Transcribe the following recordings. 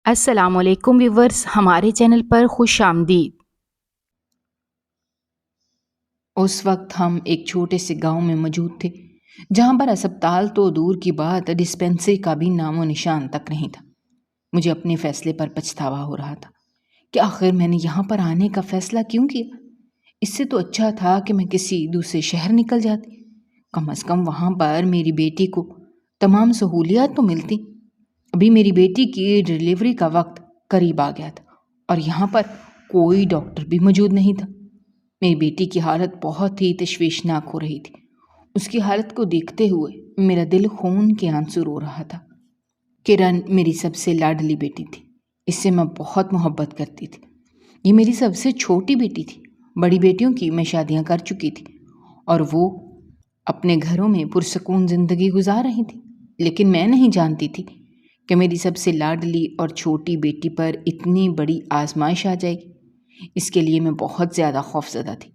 السلام علیکم ویورز، ہمارے چینل پر خوش آمدید۔ اس وقت ہم ایک چھوٹے سے گاؤں میں موجود تھے جہاں پر اسپتال تو دور کی بات، ڈسپنسری کا بھی نام و نشان تک نہیں تھا۔ مجھے اپنے فیصلے پر پچھتاوا ہو رہا تھا کہ آخر میں نے یہاں پر آنے کا فیصلہ کیوں کیا۔ اس سے تو اچھا تھا کہ میں کسی دوسرے شہر نکل جاتی، کم از کم وہاں پر میری بیٹی کو تمام سہولیات تو ملتی۔ ابھی میری بیٹی کی ڈلیوری کا وقت قریب آ گیا تھا اور یہاں پر کوئی ڈاکٹر بھی موجود نہیں تھا۔ میری بیٹی کی حالت بہت ہی تشویشناک ہو رہی تھی۔ اس کی حالت کو دیکھتے ہوئے میرا دل خون کے آنسو رو رہا تھا۔ کرن میری سب سے لاڈلی بیٹی تھی، اس سے میں بہت محبت کرتی تھی۔ یہ میری سب سے چھوٹی بیٹی تھی۔ بڑی بیٹیوں کی میں شادیاں کر چکی تھی اور وہ اپنے گھروں میں پرسکون زندگی گزار رہی تھی، لیکن میں نہیں جانتی تھی کہ میری سب سے لاڈلی اور چھوٹی بیٹی پر اتنی بڑی آزمائش آ جائے گی۔ اس کے لیے میں بہت زیادہ خوفزدہ تھی۔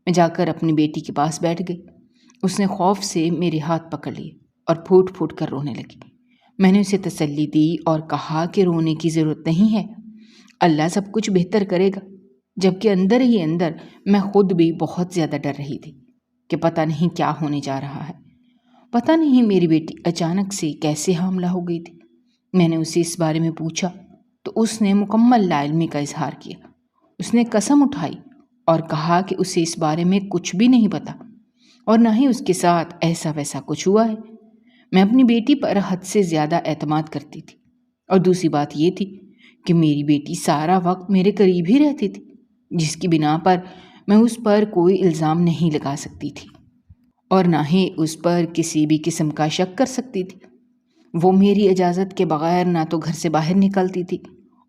میں جا کر اپنی بیٹی کے پاس بیٹھ گئی۔ اس نے خوف سے میرے ہاتھ پکڑ لیے اور پھوٹ پھوٹ کر رونے لگی۔ میں نے اسے تسلی دی اور کہا کہ رونے کی ضرورت نہیں ہے، اللہ سب کچھ بہتر کرے گا، جبکہ اندر ہی اندر میں خود بھی بہت زیادہ ڈر رہی تھی کہ پتہ نہیں کیا ہونے جا رہا ہے۔ پتہ نہیں میری بیٹی اچانک سے کیسے حاملہ ہو گئی تھی۔ میں نے اسے اس بارے میں پوچھا تو اس نے مکمل لا علمی کا اظہار کیا۔ اس نے قسم اٹھائی اور کہا کہ اسے اس بارے میں کچھ بھی نہیں پتا اور نہ ہی اس کے ساتھ ایسا ویسا کچھ ہوا ہے۔ میں اپنی بیٹی پر حد سے زیادہ اعتماد کرتی تھی اور دوسری بات یہ تھی کہ میری بیٹی سارا وقت میرے قریب ہی رہتی تھی، جس کی بنا پر میں اس پر کوئی الزام نہیں لگا سکتی تھی اور نہ ہی اس پر کسی بھی قسم کا شک کر سکتی تھی۔ وہ میری اجازت کے بغیر نہ تو گھر سے باہر نکلتی تھی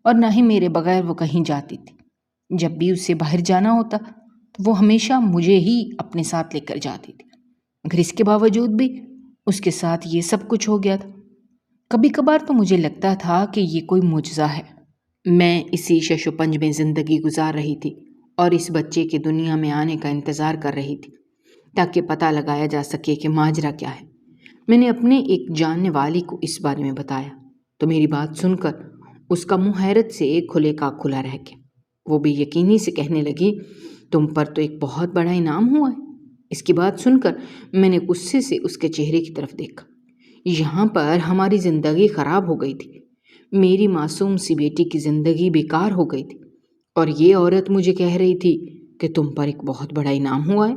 اور نہ ہی میرے بغیر وہ کہیں جاتی تھی۔ جب بھی اسے باہر جانا ہوتا تو وہ ہمیشہ مجھے ہی اپنے ساتھ لے کر جاتی تھی، مگر اس کے باوجود بھی اس کے ساتھ یہ سب کچھ ہو گیا تھا۔ کبھی کبھار تو مجھے لگتا تھا کہ یہ کوئی معجزہ ہے۔ میں اسی شش و پنج میں زندگی گزار رہی تھی اور اس بچے کے دنیا میں آنے کا انتظار کر رہی تھی تاکہ پتہ لگایا جا سکے کہ ماجرا کیا ہے۔ میں نے اپنے ایک جاننے والی کو اس بارے میں بتایا تو میری بات سن کر اس کا منہ حیرت سے کھلے کا کھلا رہ گیا۔ وہ بھی یقینی سے کہنے لگی، تم پر تو ایک بہت بڑا انعام ہوا ہے۔ اس کی بات سن کر میں نے غصے سے اس کے چہرے کی طرف دیکھا۔ یہاں پر ہماری زندگی خراب ہو گئی تھی، میری معصوم سی بیٹی کی زندگی بیکار ہو گئی تھی اور یہ عورت مجھے کہہ رہی تھی کہ تم پر ایک بہت بڑا انعام ہوا ہے۔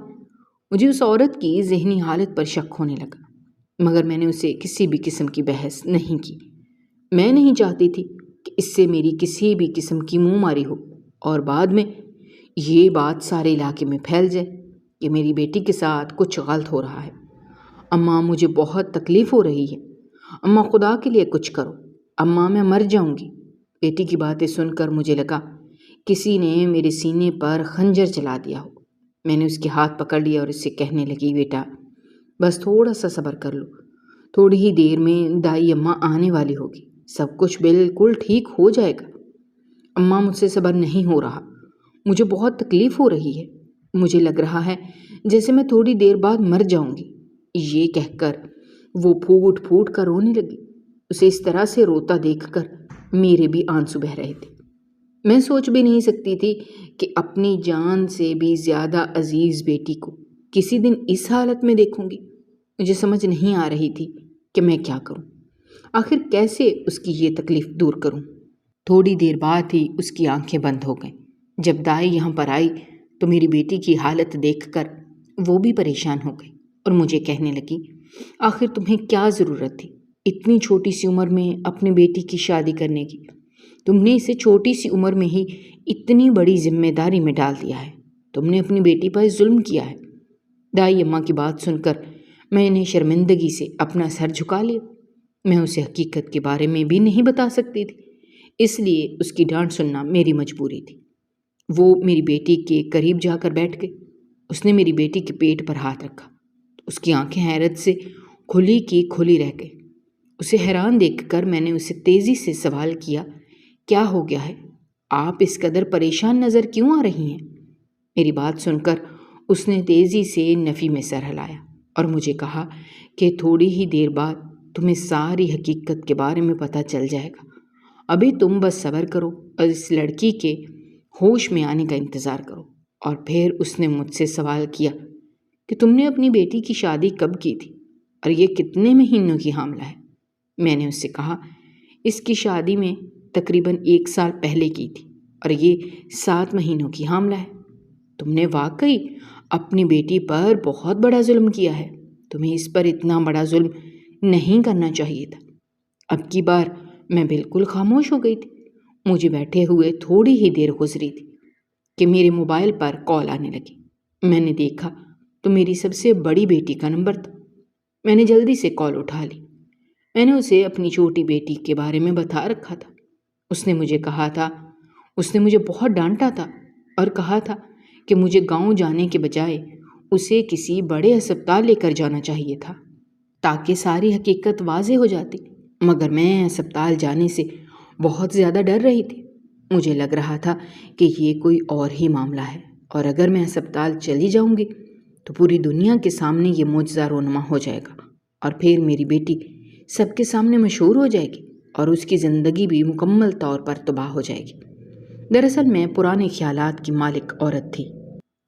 مجھے اس عورت کی ذہنی حالت پر شک ہونے لگا، مگر میں نے اسے کسی بھی قسم کی بحث نہیں کی۔ میں نہیں چاہتی تھی کہ اس سے میری کسی بھی قسم کی منہ ماری ہو اور بعد میں یہ بات سارے علاقے میں پھیل جائے کہ میری بیٹی کے ساتھ کچھ غلط ہو رہا ہے۔ اماں مجھے بہت تکلیف ہو رہی ہے، اماں خدا کے لیے کچھ کرو، اماں میں مر جاؤں گی۔ بیٹی کی باتیں سن کر مجھے لگا کسی نے میرے سینے پر خنجر چلا دیا ہو۔ میں نے اس کے ہاتھ پکڑ لیا اور اس سے کہنے لگی، بیٹا بس تھوڑا سا صبر کر لو، تھوڑی ہی دیر میں دائی اماں آنے والی ہوگی، سب کچھ بالکل ٹھیک ہو جائے گا۔ اماں مجھ سے صبر نہیں ہو رہا، مجھے بہت تکلیف ہو رہی ہے، مجھے لگ رہا ہے جیسے میں تھوڑی دیر بعد مر جاؤں گی۔ یہ کہہ کر وہ پھوٹ پھوٹ کر رونے لگی۔ اسے اس طرح سے روتا دیکھ کر میرے بھی آنسو بہہ رہے تھے۔ میں سوچ بھی نہیں سکتی تھی کہ اپنی جان سے بھی زیادہ عزیز بیٹی کو کسی دن اس حالت میں دیکھوں گی۔ مجھے سمجھ نہیں آ رہی تھی کہ میں کیا کروں، آخر کیسے اس کی یہ تکلیف دور کروں۔ تھوڑی دیر بعد ہی اس کی آنکھیں بند ہو گئیں۔ جب دائی یہاں پر آئی تو میری بیٹی کی حالت دیکھ کر وہ بھی پریشان ہو گئی اور مجھے کہنے لگی، آخر تمہیں کیا ضرورت تھی اتنی چھوٹی سی عمر میں اپنی بیٹی کی شادی کرنے کی؟ تم نے اسے چھوٹی سی عمر میں ہی اتنی بڑی ذمہ داری میں ڈال دیا ہے، تم نے اپنی بیٹی پر ظلم کیا ہے۔ دائی اماں کی بات سن کر میں نے شرمندگی سے اپنا سر جھکا لیا۔ میں اسے حقیقت کے بارے میں بھی نہیں بتا سکتی تھی، اس لیے اس کی ڈانٹ سننا میری مجبوری تھی۔ وہ میری بیٹی کے قریب جا کر بیٹھ گئی۔ اس نے میری بیٹی کے پیٹ پر ہاتھ رکھا، اس کی آنکھیں حیرت سے کھلی کی کھلی رہ گئی۔ اسے حیران دیکھ کر میں نے اسے تیزی سے سوال کیا، کیا ہو گیا ہے؟ آپ اس قدر پریشان نظر کیوں آ رہی ہیں؟ میری بات سن کر اس نے تیزی سے نفی میں سر ہلایا اور مجھے کہا کہ تھوڑی ہی دیر بعد تمہیں ساری حقیقت کے بارے میں پتہ چل جائے گا۔ ابھی تم بس صبر کرو اور اس لڑکی کے ہوش میں آنے کا انتظار کرو۔ اور پھر اس نے مجھ سے سوال کیا کہ تم نے اپنی بیٹی کی شادی کب کی تھی اور یہ کتنے مہینوں کی حاملہ ہے؟ میں نے اس سے کہا اس کی شادی میں تقریباً 1 سال پہلے کی تھی اور یہ 7 مہینوں کی حاملہ ہے۔ تم نے واقعی اپنی بیٹی پر بہت بڑا ظلم کیا ہے، تمہیں اس پر اتنا بڑا ظلم نہیں کرنا چاہیے تھا۔ اب کی بار میں بالکل خاموش ہو گئی تھی۔ مجھے بیٹھے ہوئے تھوڑی ہی دیر گزری تھی کہ میرے موبائل پر کال آنے لگی۔ میں نے دیکھا تو میری سب سے بڑی بیٹی کا نمبر تھا۔ میں نے جلدی سے کال اٹھا لی۔ میں نے اسے اپنی چھوٹی بیٹی کے بارے میں بتا رکھا تھا۔ اس نے مجھے بہت ڈانٹا تھا اور کہا تھا کہ مجھے گاؤں جانے کے بجائے اسے کسی بڑے ہسپتال لے کر جانا چاہیے تھا تاکہ ساری حقیقت واضح ہو جاتی، مگر میں ہسپتال جانے سے بہت زیادہ ڈر رہی تھی۔ مجھے لگ رہا تھا کہ یہ کوئی اور ہی معاملہ ہے اور اگر میں ہسپتال چلی جاؤں گی تو پوری دنیا کے سامنے یہ معجزہ رونما ہو جائے گا اور پھر میری بیٹی سب کے سامنے مشہور ہو جائے گی اور اس کی زندگی بھی مکمل طور پر تباہ ہو جائے گی۔ دراصل میں پرانے خیالات کی مالک عورت تھی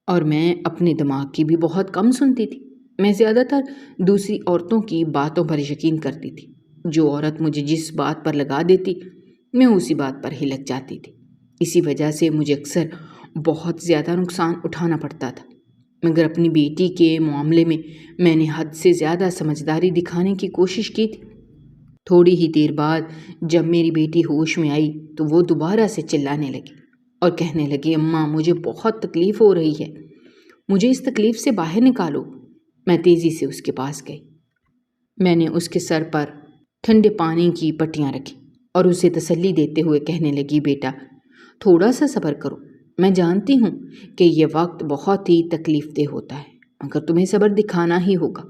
اور میں اپنے دماغ کی بھی بہت کم سنتی تھی۔ میں زیادہ تر دوسری عورتوں کی باتوں پر یقین کرتی تھی۔ جو عورت مجھے جس بات پر لگا دیتی میں اسی بات پر ہی لگ جاتی تھی۔ اسی وجہ سے مجھے اکثر بہت زیادہ نقصان اٹھانا پڑتا تھا، مگر اپنی بیٹی کے معاملے میں نے حد سے زیادہ سمجھداری دکھانے کی کوشش کی تھی۔ تھوڑی ہی دیر بعد جب میری بیٹی ہوش میں آئی تو وہ دوبارہ سے چلانے لگی اور کہنے لگی اماں مجھے بہت تکلیف ہو رہی ہے، مجھے اس تکلیف سے باہر نکالو۔ میں تیزی سے اس کے پاس گئی۔ میں نے اس کے سر پر ٹھنڈے پانی کی پٹیاں رکھی اور اسے تسلی دیتے ہوئے کہنے لگی بیٹا تھوڑا سا صبر کرو، میں جانتی ہوں کہ یہ وقت بہت ہی تکلیف دہ ہوتا ہے مگر تمہیں صبر دکھانا ہی ہوگا۔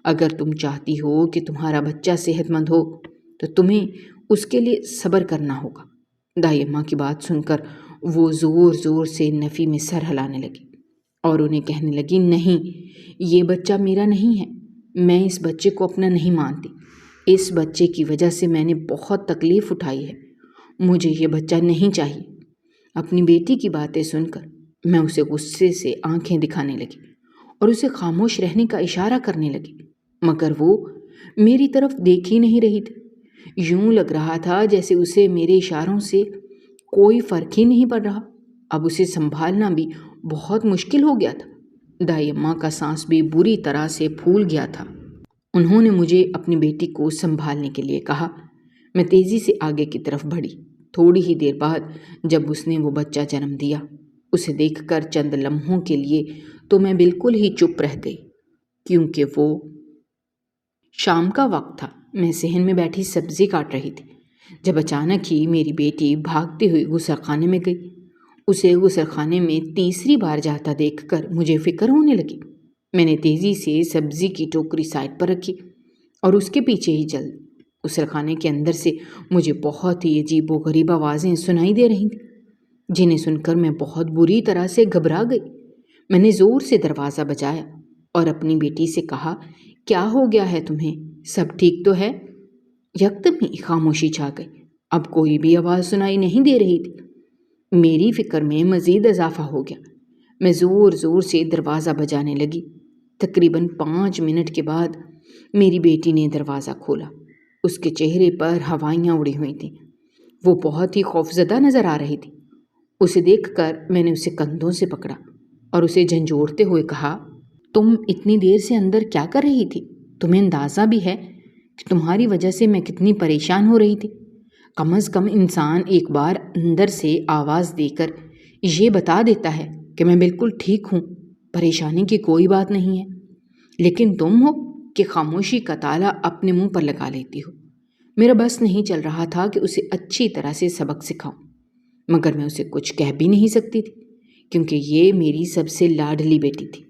اگر تم چاہتی ہو کہ تمہارا بچہ صحت مند ہو تو تمہیں اس کے لیے صبر کرنا ہوگا۔ دائی اماں کی بات سن کر وہ زور زور سے نفی میں سر ہلانے لگی اور انہیں کہنے لگی نہیں، یہ بچہ میرا نہیں ہے، میں اس بچے کو اپنا نہیں مانتی، اس بچے کی وجہ سے میں نے بہت تکلیف اٹھائی ہے، مجھے یہ بچہ نہیں چاہیے۔ اپنی بیٹی کی باتیں سن کر میں اسے غصے سے آنکھیں دکھانے لگی اور اسے خاموش رہنے کا اشارہ کرنے لگی، مگر وہ میری طرف دیکھ ہی نہیں رہی تھی۔ یوں لگ رہا تھا جیسے اسے میرے اشاروں سے کوئی فرق ہی نہیں پڑ رہا۔ اب اسے سنبھالنا بھی بہت مشکل ہو گیا تھا۔ دائی اماں کا سانس بھی بری طرح سے پھول گیا تھا۔ انہوں نے مجھے اپنی بیٹی کو سنبھالنے کے لیے کہا۔ میں تیزی سے آگے کی طرف بڑھی۔ تھوڑی ہی دیر بعد جب اس نے وہ بچہ جنم دیا، اسے دیکھ کر چند لمحوں کے لیے تو میں بالکل ہی چپ رہ گئی، کیونکہ وہ شام کا وقت تھا۔ میں صحن میں بیٹھی سبزی کاٹ رہی تھی جب اچانک ہی میری بیٹی بھاگتی ہوئی غسل خانے میں گئی۔ اسے غسل خانے میں تیسری بار جاتا دیکھ کر مجھے فکر ہونے لگی۔ میں نے تیزی سے سبزی کی ٹوکری سائڈ پر رکھی اور اس کے پیچھے ہی چل دی۔ غسل خانے کے اندر سے مجھے بہت ہی عجیب و غریب آوازیں سنائی دے رہی تھیں، جنہیں سن کر میں بہت بری طرح سے گھبرا گئی۔ میں نے زور سے دروازہ بجایا اور اپنی بیٹی سے کہا کیا ہو گیا ہے تمہیں، سب ٹھیک تو ہے؟ یکدم ہی خاموشی چھا گئی۔ اب کوئی بھی آواز سنائی نہیں دے رہی تھی۔ میری فکر میں مزید اضافہ ہو گیا۔ میں زور زور سے دروازہ بجانے لگی۔ تقریباً 5 منٹ کے بعد میری بیٹی نے دروازہ کھولا۔ اس کے چہرے پر ہوائیاں اڑی ہوئی تھیں۔ وہ بہت ہی خوفزدہ نظر آ رہی تھی۔ اسے دیکھ کر میں نے اسے کندھوں سے پکڑا اور اسے جھنجھوڑتے ہوئے کہا تم اتنی دیر سے اندر کیا کر رہی تھی؟ تمہیں اندازہ بھی ہے کہ تمہاری وجہ سے میں کتنی پریشان ہو رہی تھی؟ کم از کم انسان ایک بار اندر سے آواز دے کر یہ بتا دیتا ہے کہ میں بالکل ٹھیک ہوں، پریشانی کی کوئی بات نہیں ہے، لیکن تم ہو کہ خاموشی کا تالا اپنے منہ پر لگا لیتی ہو۔ میرا بس نہیں چل رہا تھا کہ اسے اچھی طرح سے سبق سکھاؤں، مگر میں اسے کچھ کہہ بھی نہیں سکتی تھی کیونکہ یہ میری سب سے لاڈلی بیٹی تھی۔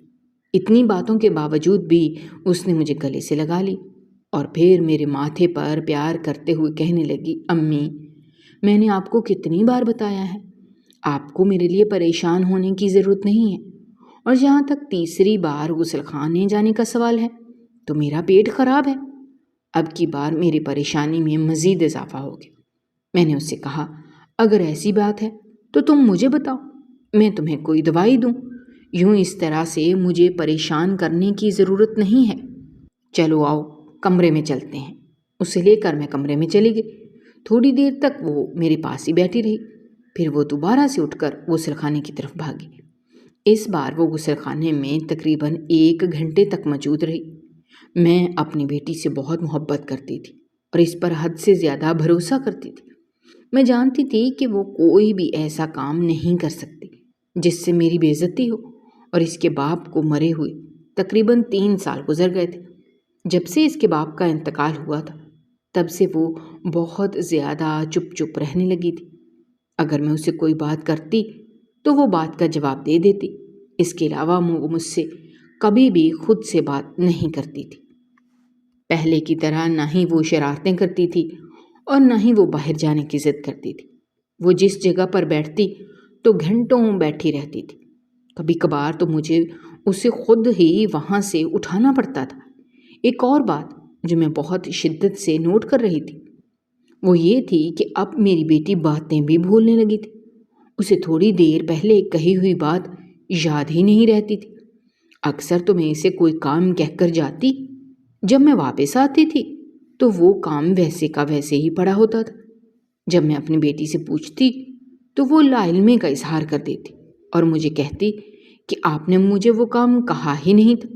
اتنی باتوں کے باوجود بھی اس نے مجھے گلے سے لگا لی اور پھر میرے ماتھے پر پیار کرتے ہوئے کہنے لگی امی میں نے آپ کو کتنی بار بتایا ہے، آپ کو میرے لیے پریشان ہونے کی ضرورت نہیں ہے، اور جہاں تک تیسری بار غسل خانے جانے کا سوال ہے تو میرا پیٹ خراب ہے۔ اب کی بار میری پریشانی میں مزید اضافہ ہو گیا۔ میں نے اس سے کہا، اگر ایسی بات ہے تو تم مجھے بتاؤ، میں تمہیں کوئی دوائی دوں، یوں اس طرح سے مجھے پریشان کرنے کی ضرورت نہیں ہے۔ چلو آؤ کمرے میں چلتے ہیں۔ اسے لے کر میں کمرے میں چلی گئی۔ تھوڑی دیر تک وہ میرے پاس ہی بیٹھی رہی، پھر وہ دوبارہ سے اٹھ کر غسل خانے کی طرف بھاگی۔ اس بار وہ غسل خانے میں تقریباً 1 گھنٹے تک موجود رہی۔ میں اپنی بیٹی سے بہت محبت کرتی تھی اور اس پر حد سے زیادہ بھروسہ کرتی تھی۔ میں جانتی تھی کہ وہ کوئی بھی ایسا کام نہیں کر سکتی جس سے میری بے عزتی ہو، اور اس کے باپ کو مرے ہوئے تقریباً 3 سال گزر گئے تھے۔ جب سے اس کے باپ کا انتقال ہوا تھا تب سے وہ بہت زیادہ چپ چپ رہنے لگی تھی۔ اگر میں اسے کوئی بات کرتی تو وہ بات کا جواب دے دیتی، اس کے علاوہ وہ مجھ سے کبھی بھی خود سے بات نہیں کرتی تھی۔ پہلے کی طرح نہ ہی وہ شرارتیں کرتی تھی اور نہ ہی وہ باہر جانے کی ضد کرتی تھی۔ وہ جس جگہ پر بیٹھتی تو گھنٹوں بیٹھی رہتی تھی۔ کبھی کبھار تو مجھے اسے خود ہی وہاں سے اٹھانا پڑتا تھا۔ ایک اور بات جو میں بہت شدت سے نوٹ کر رہی تھی وہ یہ تھی کہ اب میری بیٹی باتیں بھی بھولنے لگی تھی۔ اسے تھوڑی دیر پہلے کہی ہوئی بات یاد ہی نہیں رہتی تھی۔ اکثر تو میں اسے کوئی کام کہہ کر جاتی، جب میں واپس آتی تھی تو وہ کام ویسے کا ویسے ہی پڑا ہوتا تھا۔ جب میں اپنی بیٹی سے پوچھتی تو وہ لا علمی کا اظہار کر دیتی اور مجھے کہتی کہ آپ نے مجھے وہ کام کہا ہی نہیں تھا۔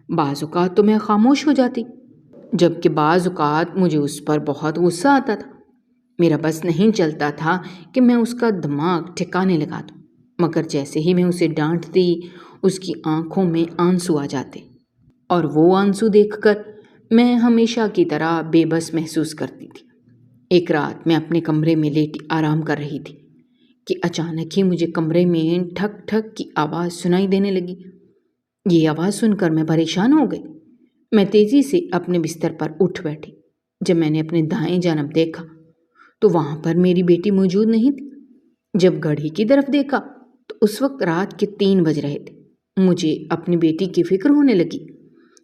بعض اوقات تو میں خاموش ہو جاتی، جبکہ بعض اوقات مجھے اس پر بہت غصہ آتا تھا۔ میرا بس نہیں چلتا تھا کہ میں اس کا دماغ ٹھکانے لگا دوں، مگر جیسے ہی میں اسے ڈانٹتی اس کی آنکھوں میں آنسو آ جاتے، اور وہ آنسو دیکھ کر میں ہمیشہ کی طرح بے بس محسوس کرتی تھی۔ ایک رات میں اپنے کمرے میں لیٹی آرام کر رہی تھی کہ اچانک ہی مجھے کمرے میں ٹھک ٹھک کی آواز سنائی دینے لگی۔ یہ آواز سن کر میں پریشان ہو گئی۔ میں تیزی سے اپنے بستر پر اٹھ بیٹھی۔ جب میں نے اپنے دائیں جانب دیکھا تو وہاں پر میری بیٹی موجود نہیں تھی۔ جب گھڑی کی طرف دیکھا تو اس وقت رات کے 3 بج رہے تھے۔ مجھے اپنی بیٹی کی فکر ہونے لگی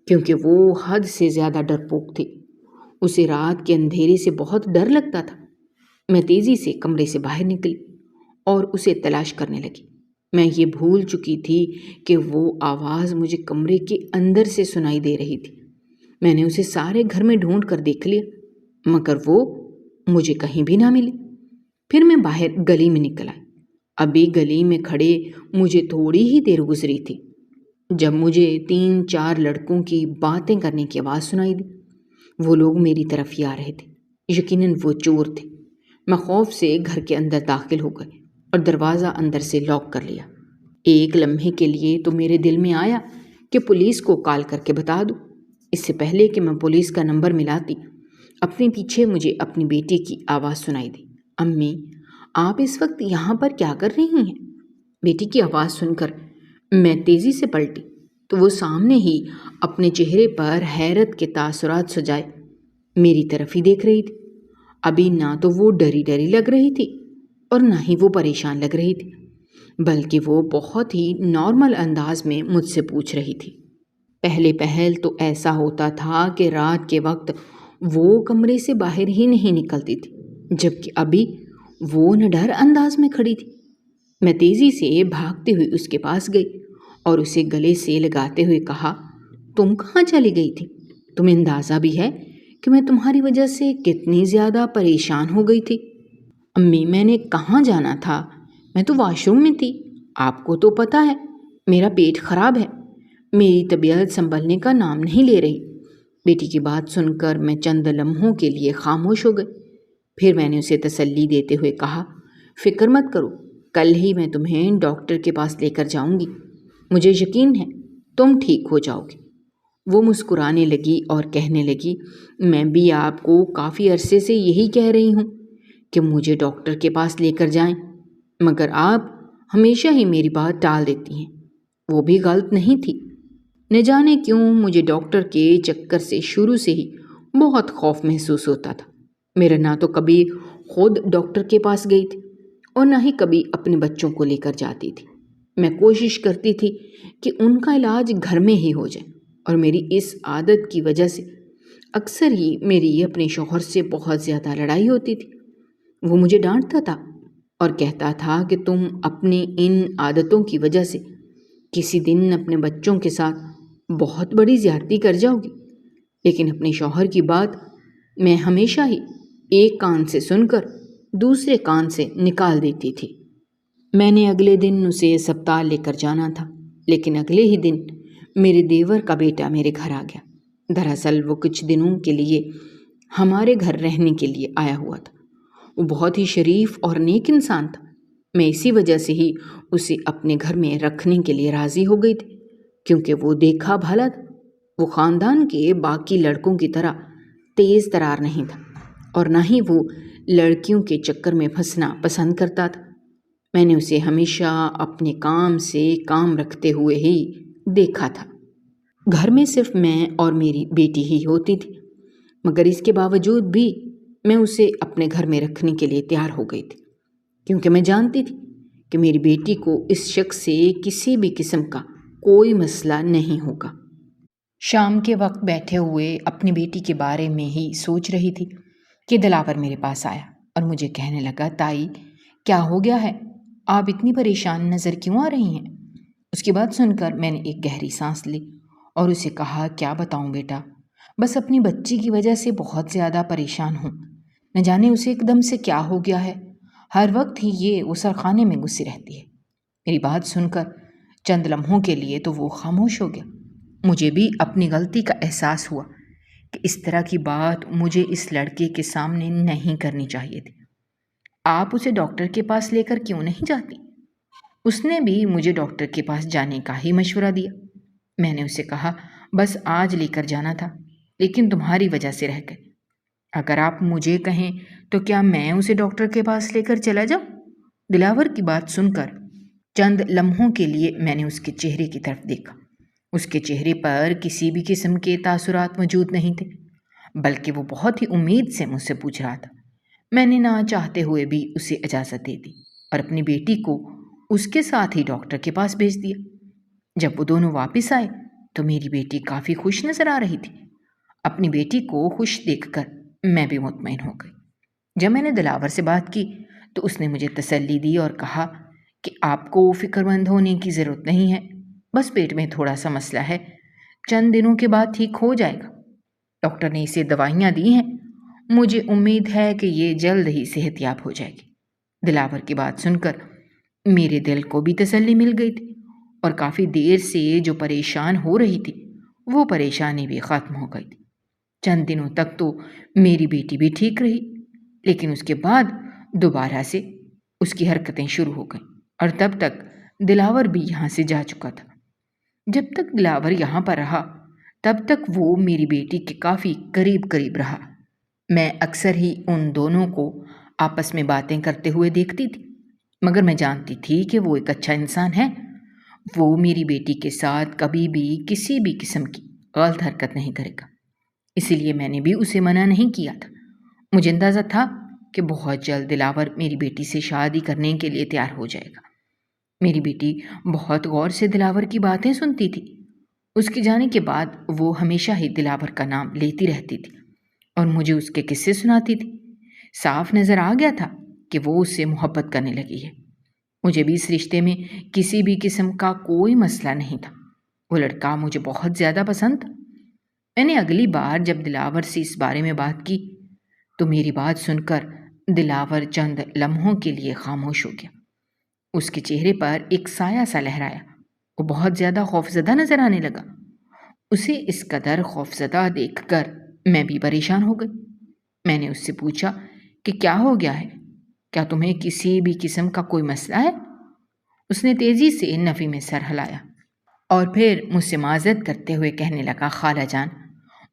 کیونکہ وہ حد سے زیادہ ڈرپوک تھی۔ اسے رات کے اندھیرے سے بہت ڈر لگتا تھا۔ میں تیزی سے کمرے سے باہر نکلی اور اسے تلاش کرنے لگی۔ میں یہ بھول چکی تھی کہ وہ آواز مجھے کمرے کے اندر سے سنائی دے رہی تھی۔ میں نے اسے سارے گھر میں ڈھونڈ کر دیکھ لیا مگر وہ مجھے کہیں بھی نہ ملی۔ پھر میں باہر گلی میں نکل آئی۔ ابھی گلی میں کھڑے مجھے تھوڑی ہی دیر گزری تھی جب مجھے 3-4 لڑکوں کی باتیں کرنے کی آواز سنائی دی۔ وہ لوگ میری طرف ہی آ رہے تھے۔ یقیناً وہ چور تھے۔ میں خوف سے گھر کے اندر داخل ہو گئی اور دروازہ اندر سے لاک کر لیا۔ ایک لمحے کے لیے تو میرے دل میں آیا کہ پولیس کو کال کر کے بتا دوں۔ اس سے پہلے کہ میں پولیس کا نمبر ملاتی، اپنے پیچھے مجھے اپنی بیٹی کی آواز سنائی دی، امی آپ اس وقت یہاں پر کیا کر رہی ہیں؟ بیٹی کی آواز سن کر میں تیزی سے پلٹی تو وہ سامنے ہی اپنے چہرے پر حیرت کے تاثرات سجائے میری طرف ہی دیکھ رہی تھی۔ ابھی نہ تو وہ ڈری ڈری لگ رہی تھی اور نہ ہی وہ پریشان لگ رہی تھی، بلکہ وہ بہت ہی نارمل انداز میں مجھ سے پوچھ رہی تھی۔ پہلے پہل تو ایسا ہوتا تھا کہ رات کے وقت وہ کمرے سے باہر ہی نہیں نکلتی تھی، جبکہ ابھی وہ نڈر انداز میں کھڑی تھی۔ میں تیزی سے بھاگتے ہوئے اس کے پاس گئی اور اسے گلے سے لگاتے ہوئے کہا، تم کہاں چلی گئی تھی؟ تمہیں اندازہ بھی ہے کہ میں تمہاری وجہ سے کتنی زیادہ پریشان ہو گئی تھی؟ امی میں نے کہاں جانا تھا، میں تو واش روم میں تھی۔ آپ کو تو پتہ ہے میرا پیٹ خراب ہے، میری طبیعت سنبھلنے کا نام نہیں لے رہی۔ بیٹی کی بات سن کر میں چند لمحوں کے لیے خاموش ہو گئی۔ پھر میں نے اسے تسلی دیتے ہوئے کہا، فکر مت کرو، کل ہی میں تمہیں ڈاکٹر کے پاس لے کر جاؤں گی، مجھے یقین ہے تم ٹھیک ہو جاؤ گی۔ وہ مسکرانے لگی اور کہنے لگی، میں بھی آپ کو کافی عرصے سے یہی کہہ رہی ہوں کہ مجھے ڈاکٹر کے پاس لے کر جائیں، مگر آپ ہمیشہ ہی میری بات ٹال دیتی ہیں۔ وہ بھی غلط نہیں تھی۔ نہ جانے کیوں مجھے ڈاکٹر کے چکر سے شروع سے ہی بہت خوف محسوس ہوتا تھا۔ میرا نہ تو کبھی خود ڈاکٹر کے پاس گئی تھی اور نہ ہی کبھی اپنے بچوں کو لے کر جاتی تھی۔ میں کوشش کرتی تھی کہ ان کا علاج گھر میں ہی ہو جائے، اور میری اس عادت کی وجہ سے اکثر ہی میری اپنے شوہر سے بہت زیادہ لڑائی ہوتی تھی۔ وہ مجھے ڈانٹتا تھا اور کہتا تھا کہ تم اپنی ان عادتوں کی وجہ سے کسی دن اپنے بچوں کے ساتھ بہت بڑی زیادتی کر جاؤ گی۔ لیکن اپنے شوہر کی بات میں ہمیشہ ہی ایک کان سے سن کر دوسرے کان سے نکال دیتی تھی۔ میں نے اگلے دن اسے اسپتال لے کر جانا تھا، لیکن اگلے ہی دن میرے دیور کا بیٹا میرے گھر آ گیا۔ دراصل وہ کچھ دنوں کے لیے ہمارے گھر رہنے کے لیے آیا ہوا تھا۔ وہ بہت ہی شریف اور نیک انسان تھا۔ میں اسی وجہ سے ہی اسے اپنے گھر میں رکھنے کے لیے راضی ہو گئی تھی، کیونکہ وہ دیکھا بھالا تھا۔ وہ خاندان کے باقی لڑکوں کی طرح تیز ترار نہیں تھا، اور نہ ہی وہ لڑکیوں کے چکر میں پھنسنا پسند کرتا تھا۔ میں نے اسے ہمیشہ اپنے کام سے کام رکھتے ہوئے ہی دیکھا تھا۔ گھر میں صرف میں اور میری بیٹی ہی ہوتی تھی، مگر اس کے باوجود بھی میں اسے اپنے گھر میں رکھنے کے لیے تیار ہو گئی تھی، کیونکہ میں جانتی تھی کہ میری بیٹی کو اس شخص سے کسی بھی قسم کا کوئی مسئلہ نہیں ہوگا۔ شام کے وقت بیٹھے ہوئے اپنی بیٹی کے بارے میں ہی سوچ رہی تھی کہ دلاور میرے پاس آیا اور مجھے کہنے لگا، تائی کیا ہو گیا ہے؟ آپ اتنی پریشان نظر کیوں آ رہی ہیں؟ اس کی بات سن کر میں نے ایک گہری سانس لی اور اسے کہا، کیا بتاؤں بیٹا، بس اپنی بچی کی وجہ سے بہت زیادہ پریشان ہوں۔ نہ جانے اسے ایک دم سے کیا ہو گیا ہے، ہر وقت ہی یہ غسل میں گھسی رہتی ہے۔ میری بات سن کر چند لمحوں کے لیے تو وہ خاموش ہو گیا۔ مجھے بھی اپنی غلطی کا احساس ہوا کہ اس طرح کی بات مجھے اس لڑکے کے سامنے نہیں کرنی چاہیے تھی۔ آپ اسے ڈاکٹر کے پاس لے کر کیوں نہیں جاتی؟ اس نے بھی مجھے ڈاکٹر کے پاس جانے کا ہی مشورہ دیا۔ میں نے اسے کہا، بس آج لے کر جانا تھا، لیکن تمہاری وجہ سے رہ گئے۔ اگر آپ مجھے کہیں تو کیا میں اسے ڈاکٹر کے پاس لے کر چلا جاؤں؟ دلاور کی بات سن کر چند لمحوں کے لیے میں نے اس کے چہرے کی طرف دیکھا۔ اس کے چہرے پر کسی بھی قسم کے تاثرات موجود نہیں تھے، بلکہ وہ بہت ہی امید سے مجھ سے پوچھ رہا تھا۔ میں نے نہ چاہتے ہوئے بھی اسے اجازت دے دی اور اپنی بیٹی کو اس کے ساتھ ہی ڈاکٹر کے پاس بھیج دیا۔ جب وہ دونوں واپس آئے تو میری بیٹی کافی خوش نظر آ رہی تھی۔ اپنی بیٹی کو خوش دیکھ کر میں بھی مطمئن ہو گئی۔ جب میں نے دلاور سے بات کی تو اس نے مجھے تسلی دی اور کہا کہ آپ کو فکر مند ہونے کی ضرورت نہیں ہے، بس پیٹ میں تھوڑا سا مسئلہ ہے، چند دنوں کے بعد ٹھیک ہو جائے گا۔ ڈاکٹر نے اسے دوائیاں دی ہیں، مجھے امید ہے کہ یہ جلد ہی صحت یاب ہو جائے گی۔ دلاور کی بات سن کر میرے دل کو بھی تسلی مل گئی تھی، اور کافی دیر سے جو پریشان ہو رہی تھی وہ پریشانی بھی ختم ہو گئی تھی۔ چند دنوں تک تو میری بیٹی بھی ٹھیک رہی، لیکن اس کے بعد دوبارہ سے اس کی حرکتیں شروع ہو گئیں، اور تب تک دلاور بھی یہاں سے جا چکا تھا۔ جب تک دلاور یہاں پر رہا تب تک وہ میری بیٹی کے کافی قریب رہا۔ میں اکثر ہی ان دونوں کو آپس میں باتیں کرتے ہوئے دیکھتی تھی، مگر میں جانتی تھی کہ وہ ایک اچھا انسان ہے۔ وہ میری بیٹی کے ساتھ کبھی بھی کسی بھی قسم کی غلط حرکت نہیں کرے گا، اسی لیے میں نے بھی اسے منع نہیں کیا تھا۔ مجھے اندازہ تھا کہ بہت جلد دلاور میری بیٹی سے شادی کرنے کے لیے تیار ہو جائے گا۔ میری بیٹی بہت غور سے دلاور کی باتیں سنتی تھی۔ اس کے جانے کے بعد وہ ہمیشہ ہی دلاور کا نام لیتی رہتی تھی اور مجھے اس کے قصے سناتی تھی۔ صاف نظر آ گیا تھا کہ وہ اس سے محبت کرنے لگی ہے۔ مجھے بھی اس رشتے میں کسی بھی قسم کا کوئی مسئلہ نہیں تھا۔ وہ لڑکا مجھے بہت زیادہ پسند تھا۔ میں نے اگلی بار جب دلاور سے اس بارے میں بات کی تو میری بات سن کر دلاور چند لمحوں کے لیے خاموش ہو گیا۔ اس کے چہرے پر ایک سایہ سا لہرایا۔ وہ بہت زیادہ خوفزدہ نظر آنے لگا۔ اسے اس قدر خوفزدہ دیکھ کر میں بھی پریشان ہو گئی۔ میں نے اس سے پوچھا کہ کیا ہو گیا ہے؟ کیا تمہیں کسی بھی قسم کا کوئی مسئلہ ہے؟ اس نے تیزی سے نفی میں سر ہلایا اور پھر مجھ سے معذرت کرتے ہوئے کہنے لگا، خالہ جان،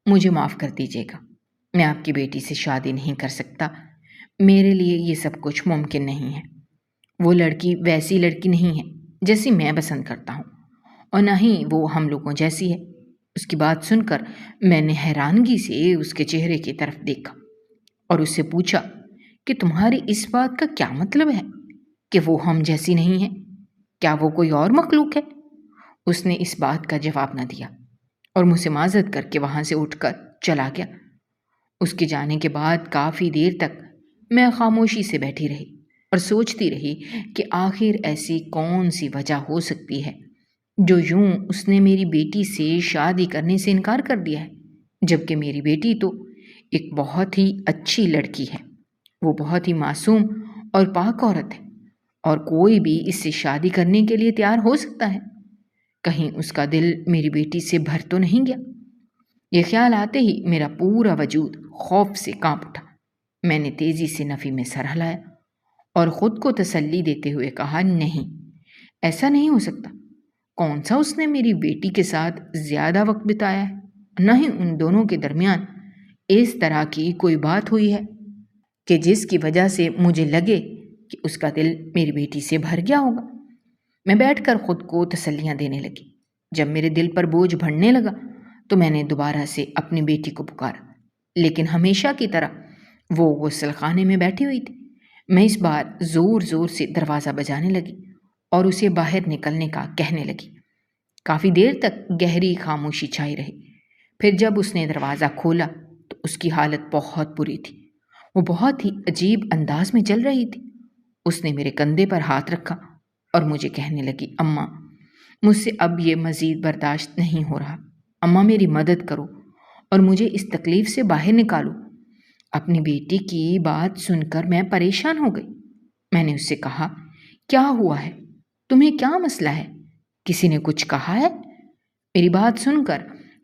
مجھے معاف کر دیجیے گا، میں آپ کی بیٹی سے شادی نہیں کر سکتا۔ میرے لیے یہ سب کچھ ممکن نہیں ہے۔ وہ لڑکی ویسی لڑکی نہیں ہے جیسی میں پسند کرتا ہوں، اور نہ ہی وہ ہم لوگوں جیسی ہے۔ اس کی بات سن کر میں نے حیرانگی سے اس کے چہرے کی طرف دیکھا اور اس سے پوچھا کہ تمہاری اس بات کا کیا مطلب ہے کہ وہ ہم جیسی نہیں ہے؟ کیا وہ کوئی اور مخلوق ہے؟ اس نے اس بات کا جواب نہ دیا اور مجھ سے معذرت کر کے وہاں سے اٹھ کر چلا گیا۔ اس کے جانے کے بعد کافی دیر تک میں خاموشی سے بیٹھی رہی اور سوچتی رہی کہ آخر ایسی کون سی وجہ ہو سکتی ہے جو یوں اس نے میری بیٹی سے شادی کرنے سے انکار کر دیا ہے، جبکہ میری بیٹی تو ایک بہت ہی اچھی لڑکی ہے۔ وہ بہت ہی معصوم اور پاک عورت ہے اور کوئی بھی اس سے شادی کرنے کے لیے تیار ہو سکتا ہے۔ کہیں اس کا دل میری بیٹی سے بھر تو نہیں گیا؟ یہ خیال آتے ہی میرا پورا وجود خوف سے کانپ اٹھا۔ میں نے تیزی سے نفی میں سر ہلایا اور خود کو تسلی دیتے ہوئے کہا، نہیں، ایسا نہیں ہو سکتا۔ کون سا اس نے میری بیٹی کے ساتھ زیادہ وقت بتایا ہے؟ نہ ہی ان دونوں کے درمیان اس طرح کی کوئی بات ہوئی ہے کہ جس کی وجہ سے مجھے لگے کہ اس کا دل میری بیٹی سے بھر گیا ہوگا۔ میں بیٹھ کر خود کو تسلیاں دینے لگی۔ جب میرے دل پر بوجھ بڑھنے لگا تو میں نے دوبارہ سے اپنی بیٹی کو پکارا، لیکن ہمیشہ کی طرح وہ غسل خانے میں بیٹھی ہوئی تھی۔ میں اس بار زور زور سے دروازہ بجانے لگی اور اسے باہر نکلنے کا کہنے لگی۔ کافی دیر تک گہری خاموشی چھائی رہی۔ پھر جب اس نے دروازہ کھولا تو اس کی حالت بہت بری تھی۔ وہ بہت ہی عجیب انداز میں چل رہی تھی۔ اس نے میرے کندھے پر ہاتھ رکھا اور مجھے کہنے لگی، اماں، مجھ سے اب یہ مزید برداشت نہیں ہو رہا۔ اماں، میری مدد کرو اور مجھے اس تکلیف سے باہر نکالو۔ اپنی بیٹی کی بات سن کر میں پریشان ہو گئی۔ میں نے اس سے کہا، کیا ہوا ہے؟ تمہیں کیا مسئلہ ہے؟ کسی نے کچھ کہا ہے؟ میری بات سن کر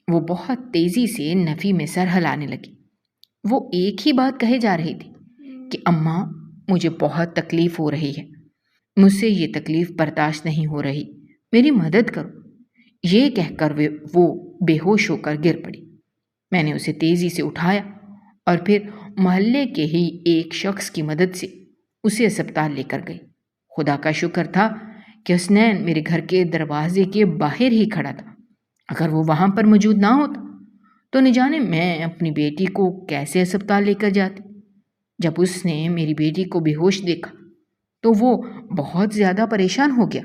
وہ بہت تیزی سے نفی میں سر ہلانے لگی۔ وہ ایک ہی بات کہے جا رہی تھی کہ اماں، مجھے بہت تکلیف ہو رہی ہے، مجھ سے یہ تکلیف برداشت نہیں ہو رہی، میری مدد کرو۔ یہ کہہ کر وہ بے ہوش ہو کر گر پڑی۔ میں نے اسے تیزی سے اٹھایا اور پھر محلے کے ہی ایک شخص کی مدد سے اسے اسپتال لے کر گئی۔ خدا کا شکر تھا کہ حسنین میرے گھر کے دروازے کے باہر ہی کھڑا تھا۔ اگر وہ وہاں پر موجود نہ ہوتا تو نہ جانے میں اپنی بیٹی کو کیسے اسپتال لے کر جاتی۔ جب اس نے میری بیٹی کو بے ہوش دیکھا تو وہ بہت زیادہ پریشان ہو گیا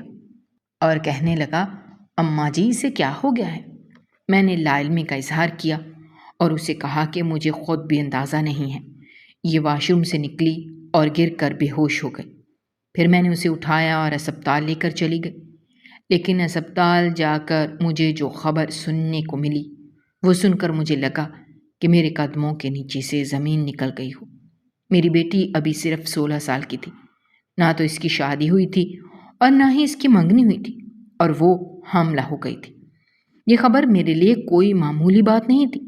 اور کہنے لگا، اماں جی، اسے کیا ہو گیا ہے؟ میں نے لا علمی کا اظہار کیا اور اسے کہا کہ مجھے خود بھی اندازہ نہیں ہے۔ یہ واش روم سے نکلی اور گر کر بے ہوش ہو گئی۔ پھر میں نے اسے اٹھایا اور اسپتال لے کر چلی گئی۔ لیکن اسپتال جا کر مجھے جو خبر سننے کو ملی وہ سن کر مجھے لگا کہ میرے قدموں کے نیچے سے زمین نکل گئی ہو۔ میری بیٹی ابھی صرف 16 سال کی تھی۔ نہ تو اس کی شادی ہوئی تھی اور نہ ہی اس کی منگنی ہوئی تھی، اور وہ حاملہ ہو گئی تھی۔ یہ خبر میرے لیے کوئی معمولی بات نہیں تھی،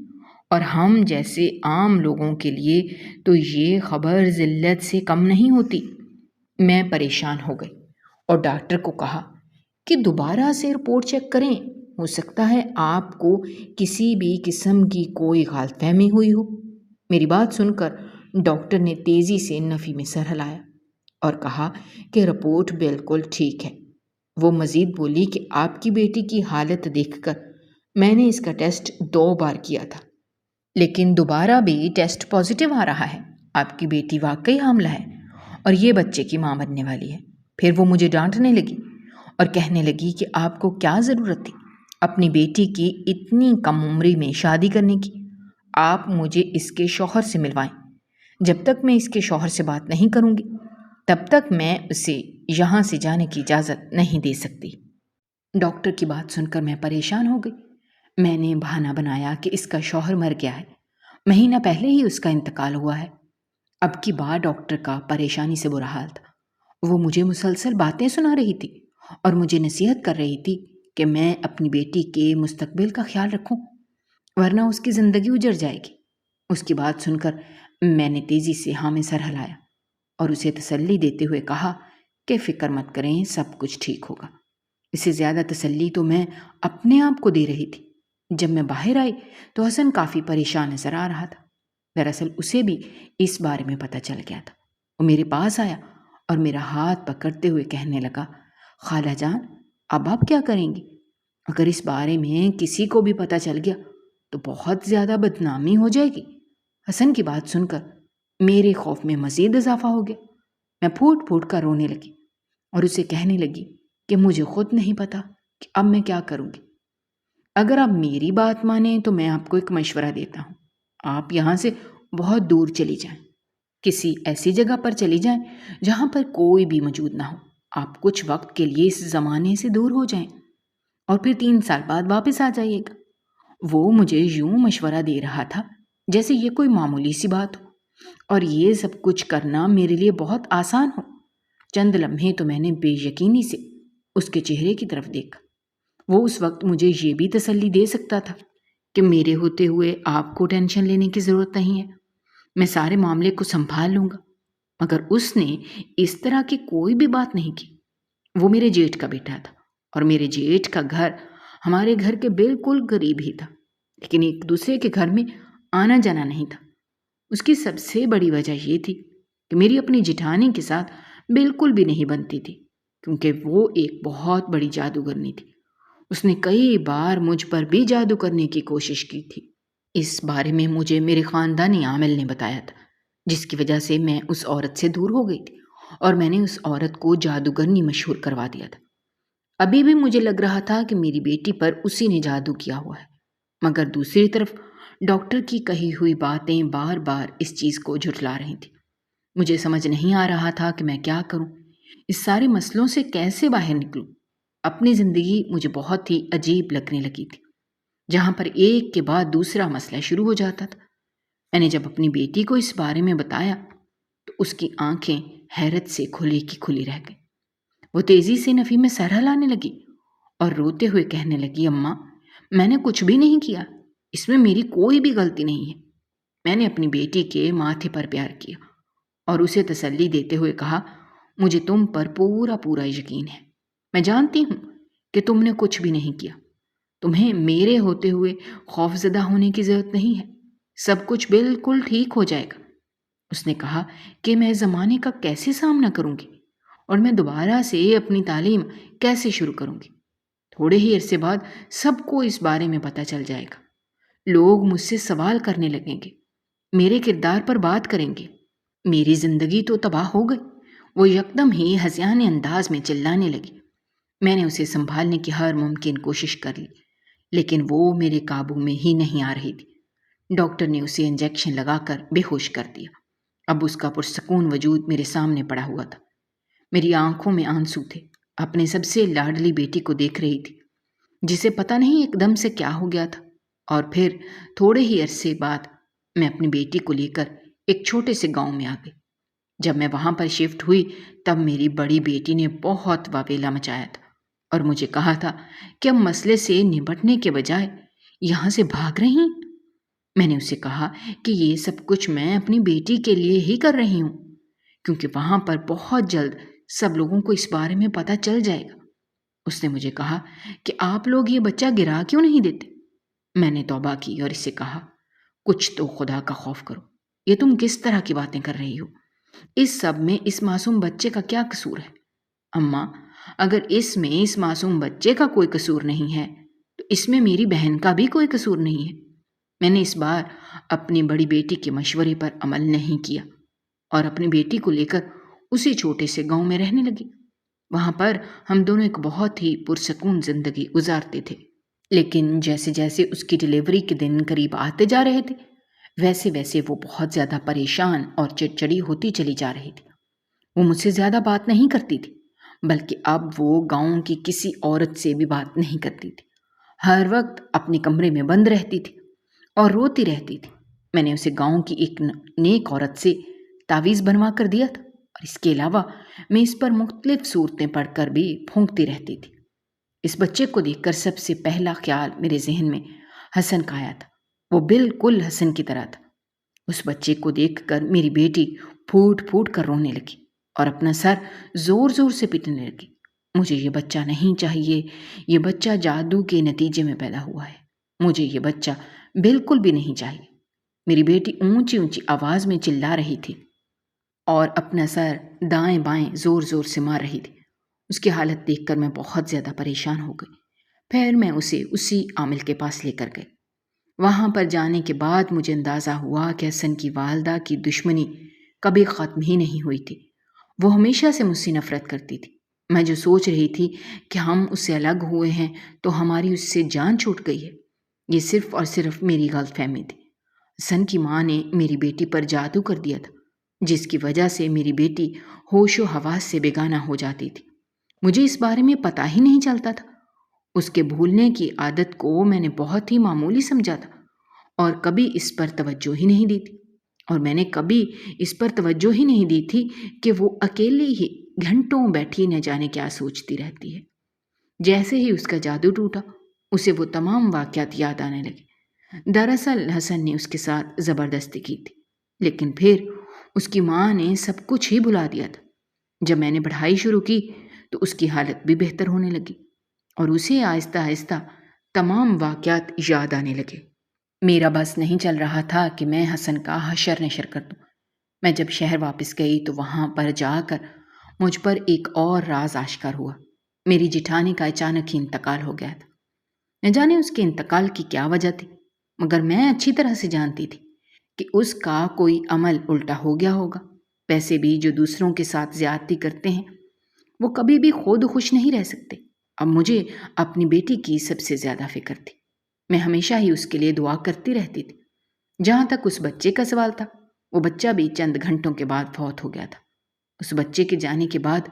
اور ہم جیسے عام لوگوں کے لیے تو یہ خبر ذلت سے کم نہیں ہوتی۔ میں پریشان ہو گئی اور ڈاکٹر کو کہا کہ دوبارہ سے رپورٹ چیک کریں، ہو سکتا ہے آپ کو کسی بھی قسم کی کوئی غلط فہمی ہوئی ہو۔ میری بات سن کر ڈاکٹر نے تیزی سے نفی میں سر ہلایا اور کہا کہ رپورٹ بالکل ٹھیک ہے۔ وہ مزید بولی کہ آپ کی بیٹی کی حالت دیکھ کر میں نے اس کا ٹیسٹ 2 بار کیا تھا، لیکن دوبارہ بھی ٹیسٹ پازیٹیو آ رہا ہے۔ آپ کی بیٹی واقعی حاملہ ہے اور یہ بچے کی ماں بننے والی ہے۔ پھر وہ مجھے ڈانٹنے لگی اور کہنے لگی کہ آپ کو کیا ضرورت تھی اپنی بیٹی کی اتنی کم عمری میں شادی کرنے کی؟ آپ مجھے اس کے شوہر سے ملوائیں۔ جب تک میں اس کے شوہر سے بات نہیں کروں گی تب تک میں اسے یہاں سے جانے کی اجازت نہیں دے سکتی۔ ڈاکٹر کی بات سن کر میں پریشان ہو گئی۔ میں نے بہانہ بنایا کہ اس کا شوہر مر گیا ہے، مہینہ پہلے ہی اس کا انتقال ہوا ہے۔ اب کی بار ڈاکٹر کا پریشانی سے برا حال تھا۔ وہ مجھے مسلسل باتیں سنا رہی تھی اور مجھے نصیحت کر رہی تھی کہ میں اپنی بیٹی کے مستقبل کا خیال رکھوں، ورنہ اس کی زندگی اجڑ جائے گی۔ اس کی بات سن کر میں نے تیزی سے ہاں میں سر ہلایا اور اسے تسلی دیتے ہوئے کہا کہ فکر مت کریں، سب کچھ ٹھیک ہوگا۔ اس سے زیادہ تسلی تو میں اپنے آپ کو دے رہی تھی۔ جب میں باہر آئی تو حسن کافی پریشان نظر آ رہا تھا۔ دراصل اسے بھی اس بارے میں پتہ چل گیا تھا۔ وہ میرے پاس آیا اور میرا ہاتھ پکڑتے ہوئے کہنے لگا، خالہ جان، اب آپ کیا کریں گی؟ اگر اس بارے میں کسی کو بھی پتہ چل گیا تو بہت زیادہ بدنامی ہو جائے گی۔ حسن کی بات سن کر میرے خوف میں مزید اضافہ ہو گیا۔ میں پھوٹ پھوٹ کر رونے لگی اور اسے کہنے لگی کہ مجھے خود نہیں پتا کہ اب میں کیا کروں گی۔ اگر آپ میری بات مانیں تو میں آپ کو ایک مشورہ دیتا ہوں، آپ یہاں سے بہت دور چلی جائیں۔ کسی ایسی جگہ پر چلی جائیں جہاں پر کوئی بھی موجود نہ ہو. آپ کچھ وقت کے لیے اس زمانے سے دور ہو جائیں اور پھر 3 سال بعد واپس آ جائیے گا. وہ مجھے یوں مشورہ دے رہا تھا جیسے یہ کوئی معمولی سی بات ہو اور یہ سب کچھ کرنا میرے لیے بہت آسان ہو. چند لمحے تو میں نے بے یقینی سے اس کے چہرے کی طرف دیکھا. وہ اس وقت مجھے یہ بھی تسلی دے سکتا تھا کہ میرے ہوتے ہوئے آپ کو ٹینشن لینے کی ضرورت نہیں ہے، میں سارے معاملے کو سنبھال لوں گا. مگر اس نے اس طرح کی کوئی بھی بات نہیں کی. وہ میرے جیٹھ کا بیٹا تھا اور میرے جیٹھ کا گھر ہمارے گھر کے بالکل قریب ہی تھا، لیکن ایک دوسرے کے گھر میں آنا جانا نہیں تھا. اس کی سب سے بڑی وجہ یہ تھی کہ میری اپنی جیٹھانی کے ساتھ بالکل بھی نہیں بنتی تھی، کیونکہ وہ ایک بہت بڑی جادوگرنی تھی. اس نے کئی بار مجھ پر بھی جادو کرنے کی کوشش کی تھی. اس بارے میں مجھے میرے خاندانی عامل نے بتایا تھا، جس کی وجہ سے میں اس عورت سے دور ہو گئی تھی اور میں نے اس عورت کو جادوگرنی مشہور کروا دیا تھا. ابھی بھی مجھے لگ رہا تھا کہ میری بیٹی پر اسی نے جادو کیا ہوا ہے، مگر دوسری طرف ڈاکٹر کی کہی ہوئی باتیں بار بار اس چیز کو جھٹلا رہی تھی. مجھے سمجھ نہیں آ رہا تھا کہ میں کیا کروں، اس سارے مسئلوں سے کیسے باہر نکلوں. اپنی زندگی مجھے بہت ہی عجیب لگنے لگی تھی، جہاں پر ایک کے بعد دوسرا مسئلہ شروع ہو جاتا تھا. میں نے جب اپنی بیٹی کو اس بارے میں بتایا تو اس کی آنکھیں حیرت سے کھلی کی کھلی رہ گئیں. وہ تیزی سے نفی میں سر ہلانے لگی اور روتے ہوئے کہنے لگی، اماں میں نے کچھ بھی نہیں کیا، اس میں میری کوئی بھی غلطی نہیں ہے. میں نے اپنی بیٹی کے ماتھے پر پیار کیا اور اسے تسلی دیتے ہوئے کہا، مجھے تم پر پورا پورا یقین ہے. میں جانتی ہوں کہ تم نے کچھ بھی نہیں کیا. تمہیں میرے ہوتے ہوئے خوفزدہ ہونے کی ضرورت نہیں ہے. سب کچھ بالکل ٹھیک ہو جائے گا. اس نے کہا کہ میں زمانے کا کیسے سامنا کروں گی اور میں دوبارہ سے اپنی تعلیم کیسے شروع کروں گی. تھوڑے ہی عرصے بعد سب کو اس بارے میں پتہ چل جائے گا. لوگ مجھ سے سوال کرنے لگیں گے، میرے کردار پر بات کریں گے. میری زندگی تو تباہ ہو گئی. وہ یکدم ہی ہذیان انداز میں چلانے لگی. میں نے اسے سنبھالنے کی ہر ممکن کوشش کر لی، لیکن وہ میرے قابو میں ہی نہیں آ رہی تھی. ڈاکٹر نے اسے انجیکشن لگا کر بے ہوش کر دیا. اب اس کا پرسکون وجود میرے سامنے پڑا ہوا تھا. میری آنکھوں میں آنسو تھے. اپنے سب سے لاڈلی بیٹی کو دیکھ رہی تھی، جسے پتہ نہیں ایک دم سے کیا ہو گیا تھا. اور پھر تھوڑے ہی عرصے بعد میں اپنی بیٹی کو لے کر ایک چھوٹے سے گاؤں میں آ گئی. جب میں وہاں پر شفٹ ہوئی تب میری بڑی بیٹی نے بہت واویلا مچایا تھا اور مجھے کہا تھا کہ اب مسئلے سے نپٹنے کے بجائے یہاں سے بھاگ رہی ہیں. میں نے اسے کہا کہ یہ سب کچھ میں اپنی بیٹی کے لیے ہی کر رہی ہوں، کیونکہ وہاں پر بہت جلد سب لوگوں کو اس بارے میں پتہ چل جائے گا. اس نے مجھے کہا کہ آپ لوگ یہ بچہ گرا کیوں نہیں دیتے. میں نے توبہ کی اور اسے کہا، کچھ تو خدا کا خوف کرو. یہ تم کس طرح کی باتیں کر رہی ہو؟ اس سب میں اس معصوم بچے کا کیا قصور ہے؟ اماں اگر اس میں اس معصوم بچے کا کوئی قصور نہیں ہے تو اس میں میری بہن کا بھی کوئی قصور نہیں ہے. میں نے اس بار اپنی بڑی بیٹی کے مشورے پر عمل نہیں کیا اور اپنی بیٹی کو لے کر اسی چھوٹے سے گاؤں میں رہنے لگی. وہاں پر ہم دونوں ایک بہت ہی پرسکون زندگی گزارتے تھے. لیکن جیسے جیسے اس کی ڈیلیوری کے دن قریب آتے جا رہے تھے ویسے ویسے وہ بہت زیادہ پریشان اور چڑچڑی ہوتی چلی جا رہی تھی. وہ مجھ سے زیادہ بات نہیں کرتی تھی، بلکہ اب وہ گاؤں کی کسی عورت سے بھی بات نہیں کرتی تھی. ہر وقت اپنے کمرے میں بند رہتی تھی اور روتی رہتی تھی. میں نے اسے گاؤں کی ایک نیک عورت سے تعویذ بنوا کر دیا تھا اور اس کے علاوہ میں اس پر مختلف صورتیں پڑھ کر بھی پھونکتی رہتی تھی. اس بچے کو دیکھ کر سب سے پہلا خیال میرے ذہن میں حسن کا آیا تھا. وہ بالکل حسن کی طرح تھا. اس بچے کو دیکھ کر میری بیٹی پھوٹ پھوٹ کر رونے لگی اور اپنا سر زور زور سے پیٹنے لگی. مجھے یہ بچہ نہیں چاہیے، یہ بچہ جادو کے نتیجے میں پیدا ہوا ہے. مجھے یہ بچہ بالکل بھی نہیں چاہیے. میری بیٹی اونچی اونچی آواز میں چلا رہی تھی اور اپنا سر دائیں بائیں زور زور سے مار رہی تھی. اس کی حالت دیکھ کر میں بہت زیادہ پریشان ہو گئی. پھر میں اسے اسی عامل کے پاس لے کر گئی. وہاں پر جانے کے بعد مجھے اندازہ ہوا کہ حسن کی والدہ کی دشمنی کبھی ختم ہی نہیں ہوئی تھی. وہ ہمیشہ سے مجھ سے نفرت کرتی تھی. میں جو سوچ رہی تھی کہ ہم اس سے الگ ہوئے ہیں تو ہماری اس سے جان چھوٹ گئی ہے، یہ صرف اور صرف میری غلط فہمی تھی. حسن کی ماں نے میری بیٹی پر جادو کر دیا تھا. جس کی وجہ سے میری بیٹی ہوش و حواس سے بیگانہ ہو جاتی تھی۔ مجھے اس بارے میں پتہ ہی نہیں چلتا تھا۔ اس کے بھولنے کی عادت کو میں نے بہت ہی معمولی سمجھا تھا اور کبھی اس پر توجہ ہی نہیں دی تھی، اور میں نے کبھی اس پر توجہ ہی نہیں دی تھی کہ وہ اکیلی ہی گھنٹوں بیٹھی نہ جانے کیا سوچتی رہتی ہے۔ جیسے ہی اس کا جادو ٹوٹا، اسے وہ تمام واقعات یاد آنے لگے۔ دراصل حسن نے اس کے ساتھ زبردستی کی تھی، لیکن پھر اس کی ماں نے سب کچھ ہی بھلا دیا تھا۔ جب میں نے پڑھائی شروع کی تو اس کی حالت بھی بہتر ہونے لگی اور اسے آہستہ آہستہ تمام واقعات یاد آنے لگے۔ میرا بس نہیں چل رہا تھا کہ میں حسن کا حشر نشر کر دوں۔ میں جب شہر واپس گئی تو وہاں پر جا کر مجھ پر ایک اور راز آشکار ہوا۔ میری جٹھانی کا اچانک ہی انتقال ہو گیا تھا۔ نہ جانے اس کے انتقال کی کیا وجہ تھی، مگر میں اچھی طرح سے جانتی تھی کہ اس کا کوئی عمل الٹا ہو گیا ہوگا۔ ویسے بھی جو دوسروں کے ساتھ زیادتی کرتے ہیں وہ کبھی بھی خود خوش نہیں رہ سکتے۔ اب مجھے اپنی بیٹی کی سب سے زیادہ فکر تھی۔ میں ہمیشہ ہی اس کے لیے دعا کرتی رہتی تھی۔ جہاں تک اس بچے کا سوال تھا، وہ بچہ بھی چند گھنٹوں کے بعد فوت ہو گیا تھا۔ اس بچے کے جانے کے بعد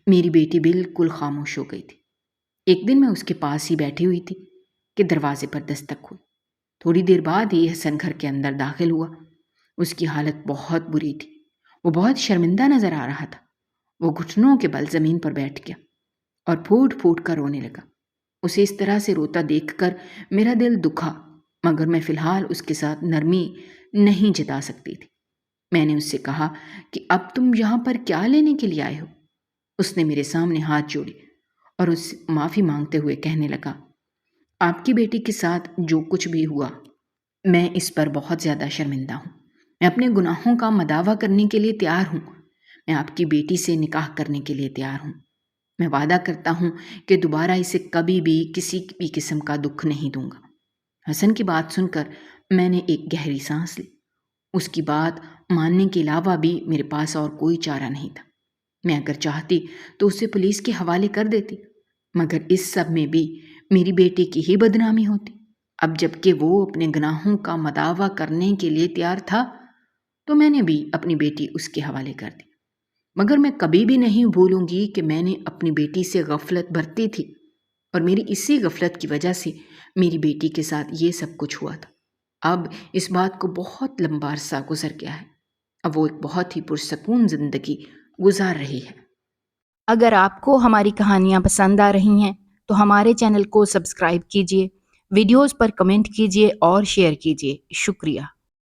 میری بیٹی بالکل خاموش ہو گئی تھی۔ ایک دن میں اس کے پاس ہی بیٹھی ہوئی تھی کہ دروازے پر دستک ہوئی۔ تھوڑی دیر بعد ہی حسن گھر کے اندر داخل ہوا۔ اس کی حالت بہت بری تھی۔ وہ بہت شرمندہ نظر آ رہا تھا۔ وہ گھٹنوں کے بل زمین پر بیٹھ گیا اور پھوٹ پھوٹ کر رونے لگا۔ اسے اس طرح سے روتا دیکھ کر میرا دل دکھا، مگر میں فی الحال اس کے ساتھ نرمی نہیں جتا سکتی تھی۔ میں نے اس سے کہا کہ اب تم یہاں پر کیا لینے کے لیے آئے ہو؟ اس نے میرے سامنے ہاتھ جوڑے اور اس سے معافی مانگتے ہوئے کہنے لگا، آپ کی بیٹی کے ساتھ جو کچھ بھی ہوا، میں اس پر بہت زیادہ شرمندہ ہوں۔ میں اپنے گناہوں کا مداوع کرنے کے لیے تیار ہوں۔ میں آپ کی بیٹی سے نکاح کرنے کے لیے تیار ہوں۔ میں وعدہ کرتا ہوں کہ دوبارہ اسے کبھی بھی کسی بھی قسم کا دکھ نہیں دوں گا۔ حسن کی بات سن کر میں نے ایک گہری سانس لی۔ اس کی بات ماننے کے علاوہ بھی میرے پاس اور کوئی چارہ نہیں تھا۔ میں اگر چاہتی تو اسے پولیس کے حوالے کر دیتی، مگر اس سب میں بھی میری بیٹی کی ہی بدنامی ہوتی۔ اب جب کہ وہ اپنے گناہوں کا مداوع کرنے کے لیے تیار تھا تو میں نے بھی اپنی بیٹی اس کے حوالے کر دی۔ مگر میں کبھی بھی نہیں بھولوں گی کہ میں نے اپنی بیٹی سے غفلت برتی تھی، اور میری اسی غفلت کی وجہ سے میری بیٹی کے ساتھ یہ سب کچھ ہوا تھا۔ اب اس بات کو بہت لمبا عرصہ گزر گیا ہے۔ اب وہ ایک بہت ہی پرسکون زندگی گزار رہی ہے۔ اگر آپ کو ہماری کہانیاں پسند آ رہی ہیں تو ہمارے چینل کو سبسکرائب کیجیے، ویڈیوز پر کمنٹ کیجیے اور شیئر کیجیے۔ شکریہ۔